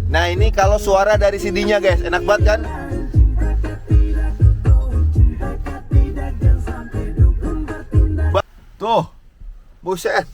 Nah ini kalau suara dari CD-nya guys, enak banget kan? Tuh, buset.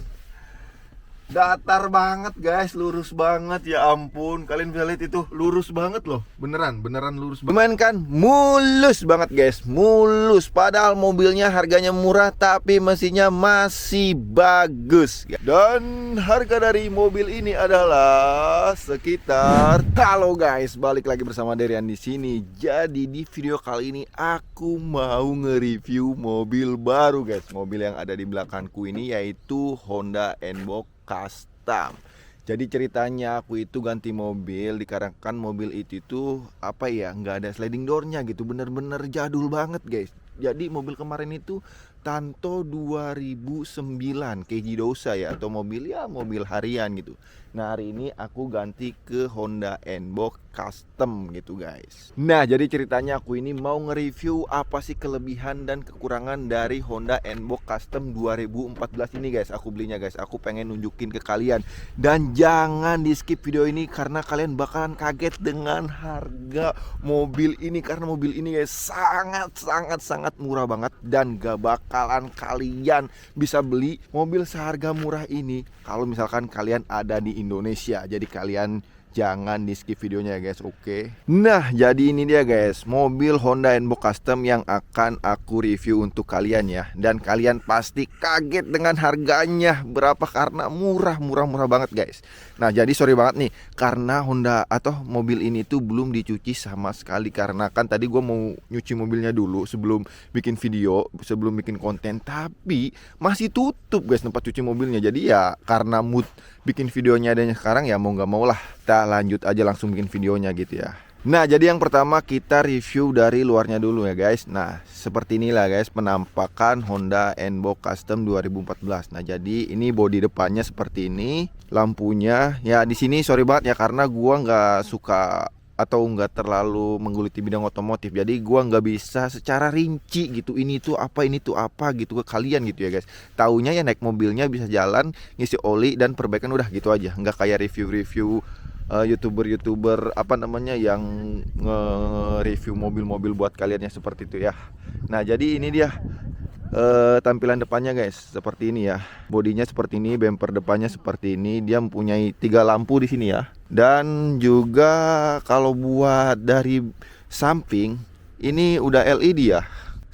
Datar banget guys, lurus banget, ya ampun. Kalian bisa lihat itu, lurus banget loh. Beneran lurus banget. Lumayan kan? Mulus banget guys, mulus. Padahal mobilnya harganya murah, tapi mesinnya masih bagus. Dan harga dari mobil ini adalah sekitar... Halo guys, balik lagi bersama Derian di sini. Jadi di video kali ini aku mau nge-review mobil baru guys. Mobil yang ada di belakangku ini yaitu Honda N-Box Custom. Jadi ceritanya aku itu ganti mobil, dikarenakan mobil itu tuh apa ya, nggak ada sliding doornya gitu, bener-bener jadul banget guys. Jadi mobil kemarin itu Tanto 2009 KG Dosa ya, atau mobil harian gitu. Nah hari ini aku ganti ke Honda N-Box Custom gitu guys. Nah jadi ceritanya aku ini mau nge-review apa sih kelebihan dan kekurangan dari Honda N-Box Custom 2014 ini guys. Aku belinya guys, aku pengen nunjukin ke kalian. Dan jangan di skip video ini karena kalian bakalan kaget dengan harga mobil ini. Karena mobil ini guys sangat murah banget, dan gak bakalan kalian bisa beli mobil seharga murah ini kalau misalkan kalian ada di Indonesia. Jadi kalian jangan di skip videonya ya guys, oke? Nah jadi ini dia guys, mobil Honda N-Box Custom yang akan aku review untuk kalian ya. Dan kalian pasti kaget dengan harganya berapa, karena murah banget guys. Nah jadi sorry banget nih, karena Honda atau mobil ini tuh belum dicuci sama sekali. Karena kan tadi gue mau nyuci mobilnya dulu sebelum bikin video, sebelum bikin konten, tapi masih tutup guys tempat cuci mobilnya. Jadi ya karena mood bikin videonya adanya sekarang, ya mau gak mau lah kita lanjut aja langsung bikin videonya gitu ya. Nah jadi yang pertama kita review dari luarnya dulu ya guys. Nah seperti inilah guys penampakan Honda N-Box Custom 2014. Nah jadi ini bodi depannya seperti ini, lampunya ya di sini sorry banget ya karena gua nggak suka atau nggak terlalu menggeluti bidang otomotif, jadi gua nggak bisa secara rinci gitu ini tuh apa gitu ke kalian gitu ya guys. Taunya ya naik mobilnya bisa jalan, ngisi oli dan perbaikan, udah gitu aja. Nggak kayak review youtuber apa namanya yang nge-review mobil-mobil buat kalian yang seperti itu ya. Nah jadi ini dia tampilan depannya guys, seperti ini ya. Bodinya seperti ini, bumper depannya seperti ini. Dia mempunyai 3 lampu di sini ya. Dan juga kalau buat dari samping ini udah LED ya.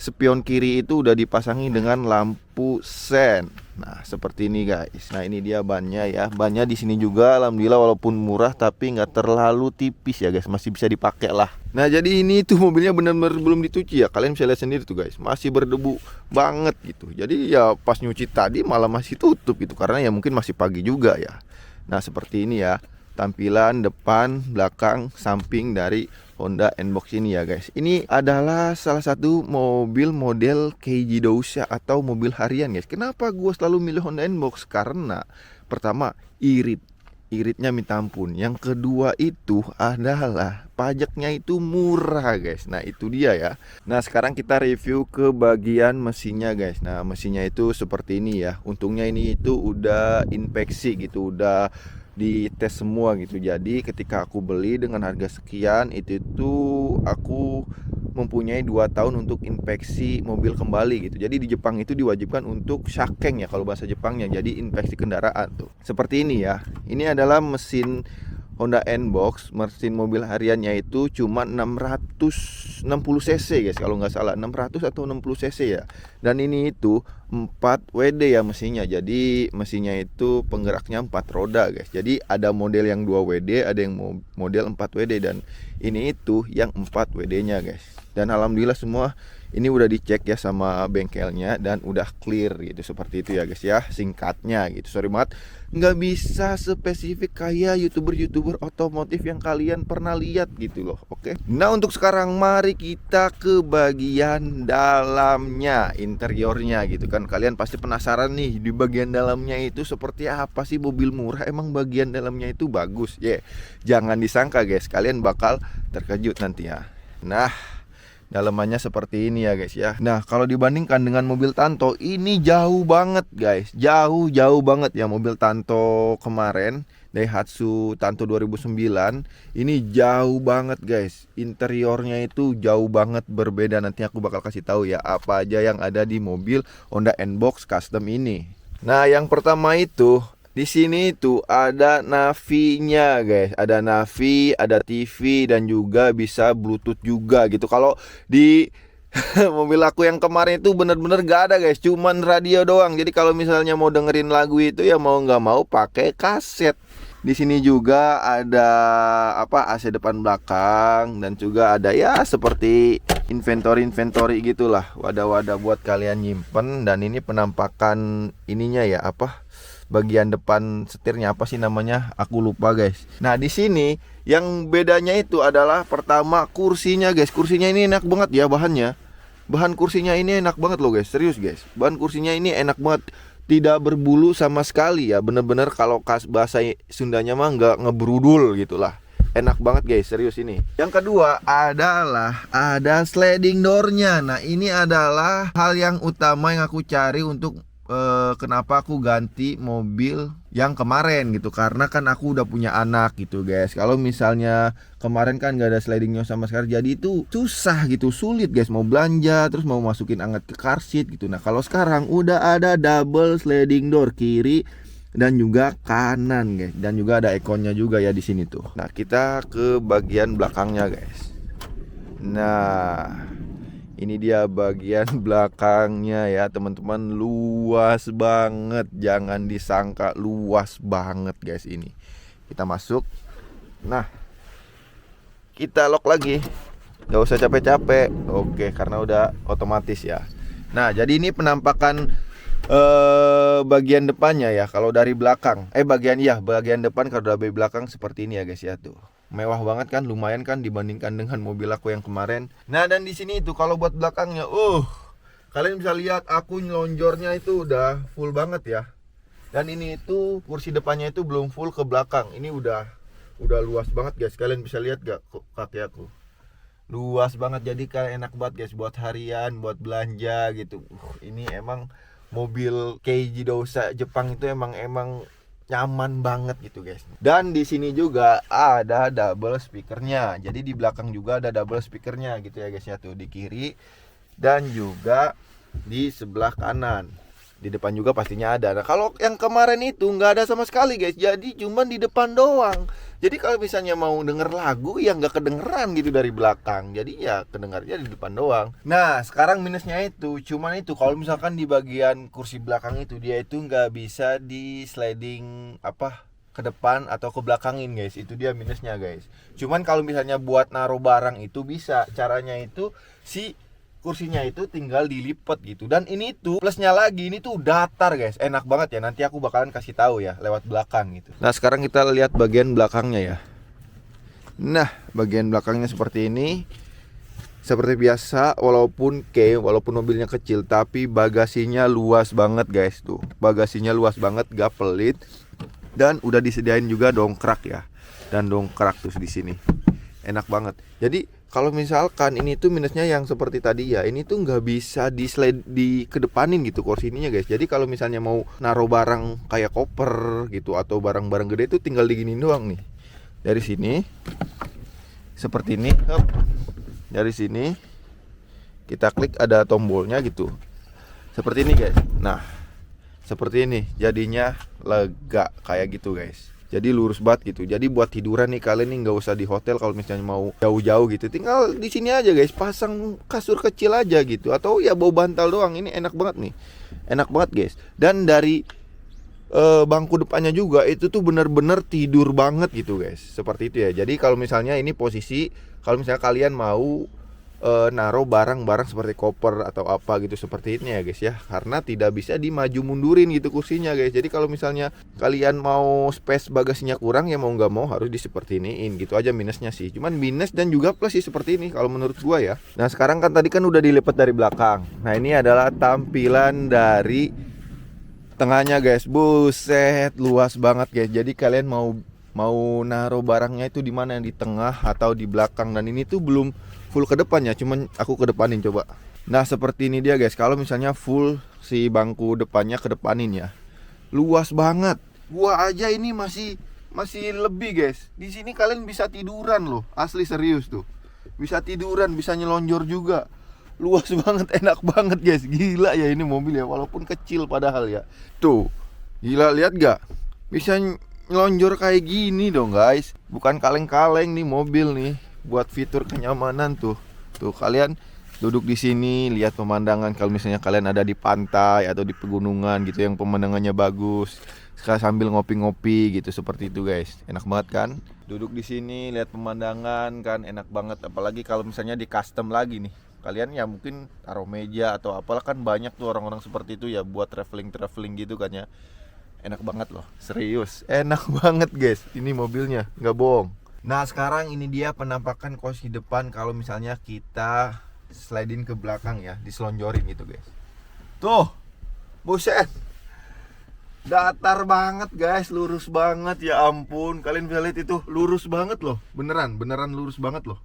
Spion kiri itu udah dipasangi dengan lampu sen. Nah seperti ini guys. Nah ini dia bannya ya. Bannya di sini juga alhamdulillah walaupun murah tapi nggak terlalu tipis ya guys, masih bisa dipakai lah. Nah jadi ini tuh mobilnya benar-benar belum dicuci ya. Kalian bisa lihat sendiri tuh guys, masih berdebu banget gitu. Jadi ya pas nyuci tadi malah masih tutup gitu, karena ya mungkin masih pagi juga ya. Nah seperti ini ya tampilan depan, belakang, samping dari Honda N-Box ini ya guys. Ini adalah salah satu mobil model KG Dosa atau mobil harian guys. Kenapa gue selalu milih Honda N-Box? Karena pertama iritnya minta ampun. Yang kedua itu adalah pajaknya itu murah guys. Nah itu dia ya. Nah sekarang kita review ke bagian mesinnya guys. Nah mesinnya itu seperti ini ya. Untungnya ini itu udah inspeksi gitu, udah dites semua gitu. Jadi ketika aku beli dengan harga sekian itu tuh aku mempunyai 2 tahun untuk inspeksi mobil kembali gitu. Jadi di Jepang itu diwajibkan untuk shakeng ya kalau bahasa Jepangnya. Jadi inspeksi kendaraan tuh. Seperti ini ya. Ini adalah mesin Honda N-Box, mesin mobil hariannya itu cuma 660 cc guys kalau nggak salah, 600 atau 60 cc ya. Dan ini itu 4 WD ya mesinnya. Jadi mesinnya itu penggeraknya 4 roda guys. Jadi ada model yang 2 WD, ada yang model 4 WD, dan ini itu yang 4 WD nya guys. Dan alhamdulillah semua ini udah dicek ya sama bengkelnya dan udah clear gitu, seperti itu ya guys ya singkatnya gitu. Sorry banget nggak bisa spesifik kayak youtuber otomotif yang kalian pernah lihat gitu loh. Oke. Nah untuk sekarang mari kita ke bagian dalamnya, interiornya gitu kan. Kalian pasti penasaran nih di bagian dalamnya itu seperti apa sih mobil murah, emang bagian dalamnya itu bagus ya. Jangan disangka guys, kalian bakal terkejut nanti ya. Nah dalamannya seperti ini ya guys ya. Nah kalau dibandingkan dengan mobil Tanto, ini jauh banget guys, jauh banget ya mobil Tanto kemarin Daihatsu Tanto 2009. Ini jauh banget guys. Interiornya itu jauh banget berbeda. Nanti aku bakal kasih tahu ya apa aja yang ada di mobil Honda N-Box Custom ini. Nah, yang pertama itu di sini itu ada navinya guys. Ada navi, ada TV dan juga bisa Bluetooth juga gitu. Kalau di mobil aku yang kemarin itu bener-bener gak ada guys, cuman radio doang. Jadi kalau misalnya mau dengerin lagu itu ya mau nggak mau pakai kaset. Di sini juga ada AC depan belakang dan juga ada ya seperti inventory gitulah, wadah-wadah buat kalian nyimpen. Dan ini penampakan ininya ya bagian depan setirnya apa sih namanya? Aku lupa guys. Nah, di sini yang bedanya itu adalah pertama kursinya guys. Kursinya ini enak banget ya bahannya. Bahan kursinya ini enak banget loh guys, serius guys. Bahan kursinya ini enak banget. Tidak berbulu sama sekali ya. Bener-bener kalau bahasa Sundanya mah nggak ngebrudul gitulah. Enak banget guys, serius ini. Yang kedua adalah ada sliding door-nya. Nah, ini adalah hal yang utama yang aku cari untuk kenapa aku ganti mobil yang kemarin gitu, karena kan aku udah punya anak gitu guys. Kalau misalnya kemarin kan gak ada slidingnya sama sekali, jadi itu susah gitu, sulit guys mau belanja terus mau masukin anget ke car seat gitu. Nah, kalau sekarang udah ada double sliding door kiri dan juga kanan guys, dan juga ada ikonnya juga ya di sini tuh. Nah, kita ke bagian belakangnya guys. Nah, ini dia bagian belakangnya ya teman-teman, luas banget. Jangan disangka luas banget guys ini. Kita masuk. Nah, kita lock lagi. Gak usah capek-capek. Oke, karena udah otomatis ya. Nah, jadi ini penampakan bagian depannya ya. Kalau dari belakang bagian depan kalau dari belakang seperti ini ya guys ya tuh. Mewah banget kan, lumayan kan dibandingkan dengan mobil aku yang kemarin. Nah, dan di sini itu kalau buat belakangnya, kalian bisa lihat aku nyelonjornya itu udah full banget ya. Dan ini itu kursi depannya itu belum full ke belakang. Ini udah luas banget guys. Kalian bisa lihat gak kaki aku? Luas banget, jadi kalian enak banget guys buat harian, buat belanja gitu. Ini emang mobil Keiji Dousa Jepang itu emang nyaman banget gitu guys. Dan di sini juga ada double speakernya. Jadi di belakang juga ada double speakernya gitu ya guys ya tuh, di kiri dan juga di sebelah kanan. Di depan juga pastinya ada. Nah, kalau yang kemarin itu nggak ada sama sekali guys. Jadi cuman di depan doang. Jadi kalau misalnya mau denger lagu ya nggak kedengeran gitu dari belakang. Jadi ya kedengarnya di depan doang. Nah, sekarang minusnya itu cuman itu kalau misalkan di bagian kursi belakang itu dia itu nggak bisa di sliding ke depan atau ke belakangin guys. Itu dia minusnya guys. Cuman kalau misalnya buat naruh barang itu bisa. Caranya itu si kursinya itu tinggal dilipat gitu. Dan ini tuh plusnya lagi, ini tuh datar guys, enak banget ya. Nanti aku bakalan kasih tahu ya lewat belakang gitu. Nah, sekarang kita lihat bagian belakangnya ya. Nah, bagian belakangnya seperti ini. Seperti biasa, walaupun mobilnya kecil, tapi bagasinya luas banget guys tuh. Bagasinya luas banget, gak pelit. Dan udah disediain juga dongkrak ya. Dan dongkrak tuh di sini. Enak banget. Jadi kalau misalkan ini tuh minusnya yang seperti tadi ya, ini tuh nggak bisa di kedepanin gitu kursi ininya guys. Jadi kalau misalnya mau naruh barang kayak koper gitu atau barang-barang gede itu tinggal diginin doang nih. Dari sini seperti ini, dari sini kita klik ada tombolnya gitu. Seperti ini guys. Nah, seperti ini jadinya lega kayak gitu guys. Jadi lurus banget gitu. Jadi buat tiduran nih kalian nih nggak usah di hotel kalau misalnya mau jauh-jauh gitu. Tinggal di sini aja guys, pasang kasur kecil aja gitu. Atau ya bawa bantal doang. Ini enak banget nih. Enak banget guys. Dan dari bangku depannya juga itu tuh bener-bener tidur banget gitu guys. Seperti itu ya. Jadi kalau misalnya ini posisi, kalau misalnya kalian mau naruh barang-barang seperti koper atau apa gitu seperti ini ya guys ya, karena tidak bisa dimaju mundurin gitu kursinya guys. Jadi kalau misalnya kalian mau space bagasinya kurang ya mau nggak mau harus seperti iniin gitu aja minusnya sih. Cuman minus dan juga plus sih seperti ini kalau menurut gua ya. Nah, sekarang kan tadi kan udah dilipat dari belakang. Nah, ini adalah tampilan dari tengahnya guys. Buset, luas banget guys. Jadi kalian mau naruh barangnya itu di mana, di tengah atau di belakang. Dan ini tuh belum full ke depannya, cuman aku ke depanin coba. Nah, seperti ini dia guys. Kalau misalnya full si bangku depannya ke depanin ya, luas banget. Gua aja ini masih masih lebih guys. Di sini kalian bisa tiduran loh, asli serius tuh. Bisa tiduran, bisa nyelonjor juga. Luas banget, enak banget guys. Gila ya ini mobil ya, walaupun kecil padahal ya. Tuh, gila, lihat gak? Bisa nyelonjor kayak gini dong guys. Bukan kaleng-kaleng nih mobil nih. Buat fitur kenyamanan tuh. Tuh kalian duduk di sini, lihat pemandangan. Kalau misalnya kalian ada di pantai atau di pegunungan gitu yang pemandangannya bagus, sambil ngopi-ngopi gitu, seperti itu guys. Enak banget kan? Duduk di sini lihat pemandangan kan, enak banget. Apalagi kalau misalnya di custom lagi nih. Kalian ya mungkin taruh meja atau apalah, kan banyak tuh orang-orang seperti itu ya buat traveling gitu kan ya. Enak banget loh, serius. Enak banget guys, ini mobilnya, nggak bohong. Nah sekarang ini dia penampakan kursi depan kalau misalnya kita sliding ke belakang ya, diselonjorin gitu guys. Tuh, buset, datar banget guys, lurus banget, ya ampun. Kalian bisa lihat itu, lurus banget loh, beneran lurus banget loh.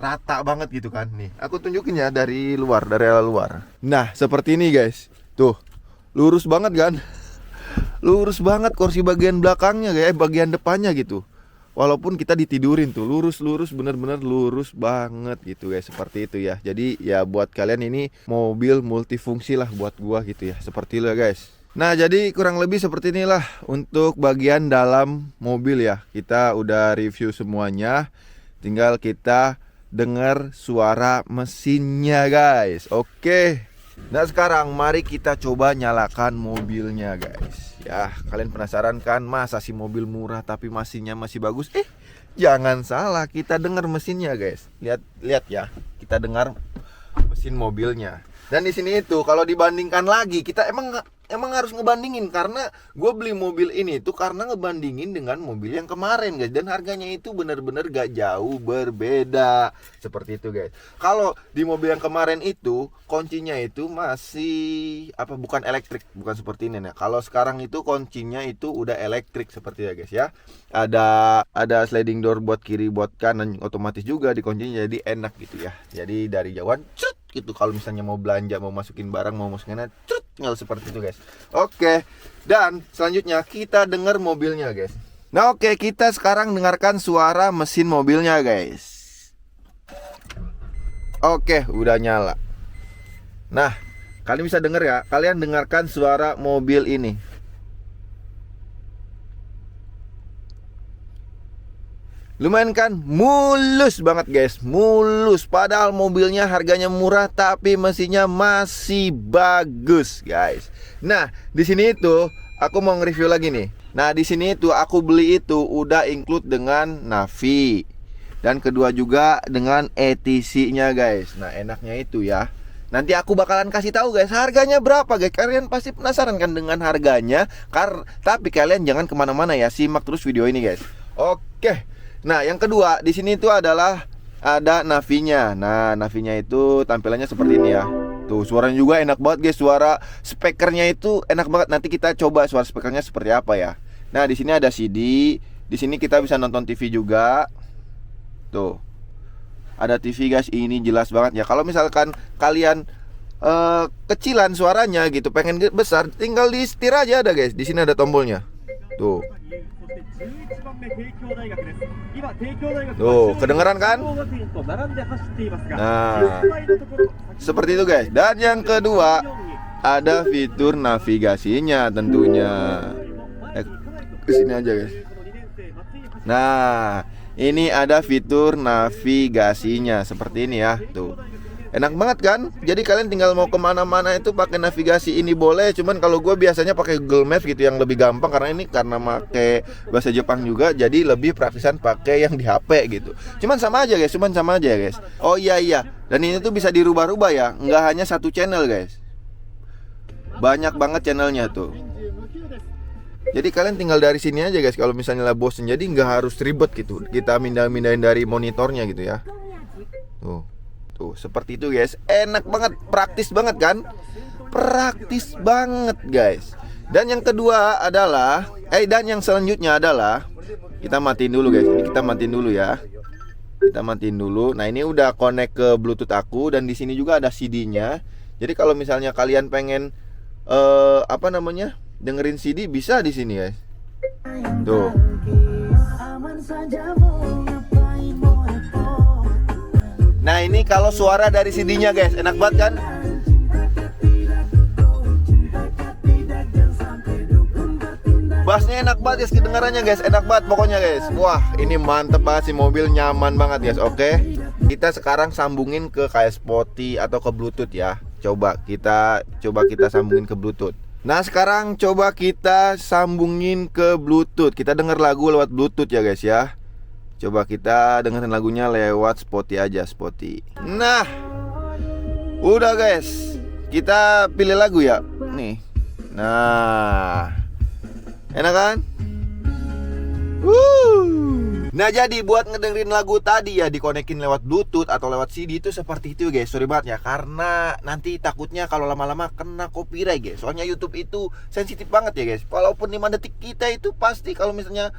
Rata banget gitu kan. Nih, aku tunjukin ya dari luar, dari arah luar. Nah, seperti ini guys. Tuh, lurus banget kan? Lurus banget kursi bagian belakangnya kayak bagian depannya gitu. Walaupun kita ditidurin tuh, lurus bener-bener lurus banget gitu guys, seperti itu ya. Jadi ya buat kalian ini mobil multifungsi lah buat gua gitu ya. Seperti itu ya guys. Nah, jadi kurang lebih seperti inilah untuk bagian dalam mobil ya. Kita udah review semuanya. Tinggal kita dengar suara mesinnya guys. Oke. Nah sekarang mari kita coba nyalakan mobilnya guys. Ya kalian penasaran kan, masa sih mobil murah tapi mesinnya masih bagus? Jangan salah, kita dengar mesinnya guys. Lihat ya, kita dengar mesin mobilnya. Dan di sini itu kalau dibandingkan lagi, kita emang harus ngebandingin, karena gue beli mobil ini tuh karena ngebandingin dengan mobil yang kemarin guys, dan harganya itu bener-bener gak jauh berbeda. Seperti itu guys. Kalau di mobil yang kemarin itu kuncinya itu masih bukan elektrik, bukan seperti ini. Nah kalau sekarang itu kuncinya itu udah elektrik seperti ya guys ya. Ada sliding door buat kiri buat kanan, otomatis juga di kuncinya, jadi enak gitu ya. Jadi dari jauhan gitu, kalau misalnya mau belanja, mau masukin barang, mau masukin tinggal seperti itu guys. Oke, dan selanjutnya kita dengar mobilnya guys. Nah oke, kita sekarang dengarkan suara mesin mobilnya guys. Oke, udah nyala. Nah, kalian bisa dengar ya, kalian dengarkan suara mobil ini. Lumayan kan, mulus banget guys, mulus. Padahal mobilnya harganya murah tapi mesinnya masih bagus guys. Nah di sini itu aku mau nge-review lagi nih. Nah di sini itu aku beli itu udah include dengan Navi, dan kedua juga dengan ETC-nya guys. Nah enaknya itu ya, nanti aku bakalan kasih tahu guys harganya berapa guys. Kalian pasti penasaran kan dengan harganya, tapi kalian jangan kemana-mana ya, simak terus video ini guys. Oke. Nah, yang kedua di sini itu adalah ada navinya. Nah, navinya itu tampilannya seperti ini ya. Tuh, suaranya juga enak banget guys. Suara speakernya itu enak banget. Nanti kita coba suara speakernya seperti apa ya. Nah, di sini ada CD. Di sini kita bisa nonton TV juga. Tuh. Ada TV guys. Ini jelas banget ya. Kalau misalkan kalian kecilan suaranya gitu, pengen besar, tinggal di setir aja ada guys. Di sini ada tombolnya. Tuh. Tuh, kedengeran kan? Nah, seperti itu guys. Dan yang kedua, ada fitur navigasinya tentunya. Kesini aja guys. Nah, ini ada fitur navigasinya seperti ini ya. Tuh, enak banget kan? Jadi kalian tinggal mau kemana-mana itu pakai navigasi ini boleh. Cuman kalau gue biasanya pakai Google Maps gitu, yang lebih gampang, karena ini karena pakai bahasa Jepang juga, jadi lebih praktisan pakai yang di HP gitu. Cuman sama aja guys, guys. Oh iya. Dan ini tuh bisa dirubah-rubah ya, nggak hanya satu channel guys. Banyak banget channelnya tuh. Jadi kalian tinggal dari sini aja guys. Kalau misalnya lah bosen, jadi nggak harus ribet gitu. Kita mindahin dari monitornya gitu ya. Tuh, seperti itu guys. Enak banget, praktis banget kan? Praktis banget guys. Dan yang kedua adalah dan yang selanjutnya adalah, kita matiin dulu guys. Ini kita matiin dulu ya. Kita matiin dulu. Nah, ini udah connect ke Bluetooth aku, dan di sini juga ada CD-nya. Jadi kalau misalnya kalian pengen dengerin CD, bisa di sini guys. Tuh. Nah ini kalau suara dari CD-nya guys, enak banget kan? Bassnya enak banget guys, kedengarannya guys, enak banget pokoknya guys. Wah ini mantep banget sih, mobil nyaman banget guys. Oke, kita sekarang sambungin ke kayak Spotify atau ke Bluetooth ya. Coba kita sambungin ke Bluetooth. Nah sekarang coba kita sambungin ke Bluetooth. Kita denger lagu lewat Bluetooth ya guys ya. Coba kita dengerin lagunya lewat Spotify aja, Spotify. Nah, udah guys, kita pilih lagu ya. Nih. Nah, enak kan? Nah jadi buat ngedengerin lagu tadi ya, dikonekin lewat Bluetooth atau lewat CD itu seperti itu guys. Sorry banget ya, karena nanti takutnya kalau lama-lama kena copyright guys. Soalnya YouTube itu sensitif banget ya guys. Walaupun 5 detik kita itu pasti kalau misalnya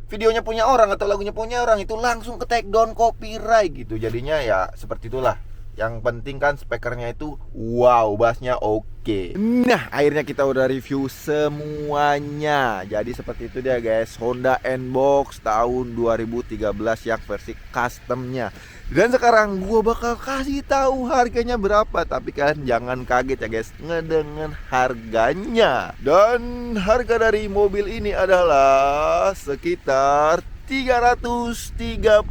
videonya punya orang atau lagunya punya orang itu langsung ke take down copyright gitu. Jadinya ya seperti itulah. Yang penting kan speakernya itu wow, bassnya oke. Nah akhirnya kita udah review semuanya. Jadi seperti itu dia guys, Honda N-Box tahun 2013 yang versi customnya. Dan sekarang gua bakal kasih tahu harganya berapa. Tapi kan jangan kaget ya guys ngedengen harganya. Dan harga dari mobil ini adalah sekitar 330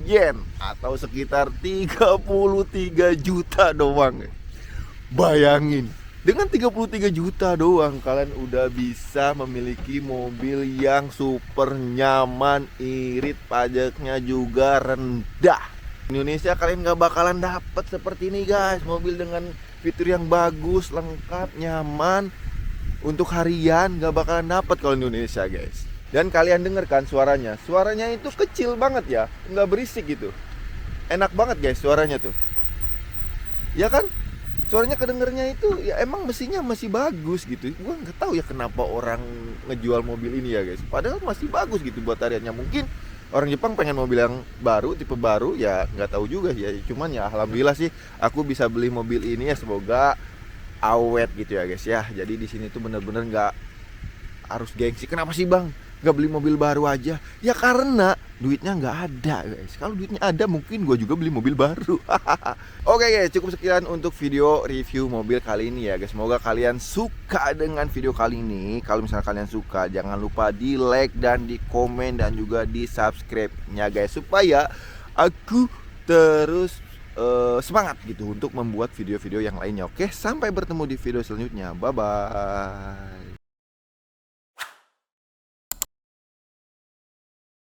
yen atau sekitar 33 juta doang. Bayangin, dengan 33 juta doang kalian udah bisa memiliki mobil yang super nyaman, irit, pajaknya juga rendah. Indonesia kalian gak bakalan dapet seperti ini guys. Mobil dengan fitur yang bagus, lengkap, nyaman, untuk harian gak bakalan dapet kalau di Indonesia guys. Dan kalian denger kan suaranya. Suaranya itu kecil banget ya, nggak berisik gitu. Enak banget guys suaranya tuh. Ya kan? Suaranya kedengernya itu ya emang mesinnya masih bagus gitu. Gua nggak tahu ya kenapa orang ngejual mobil ini ya guys. Padahal masih bagus gitu buat hariannya. Mungkin orang Jepang pengen mobil yang baru, tipe baru, ya nggak tahu juga ya. Cuman ya alhamdulillah sih aku bisa beli mobil ini ya, semoga awet gitu ya guys ya. Jadi di sini tuh bener-bener nggak harus gengsi. Kenapa sih bang gak beli mobil baru aja? Ya karena duitnya nggak ada guys. Kalau duitnya ada mungkin gue juga beli mobil baru. Oke guys, cukup sekian untuk video review mobil kali ini ya guys. Semoga kalian suka dengan video kali ini. Kalau misalnya kalian suka, jangan lupa di like dan di komen dan juga di subscribe nya guys, supaya aku terus semangat gitu untuk membuat video-video yang lainnya. Oke, sampai bertemu di video selanjutnya. Bye bye.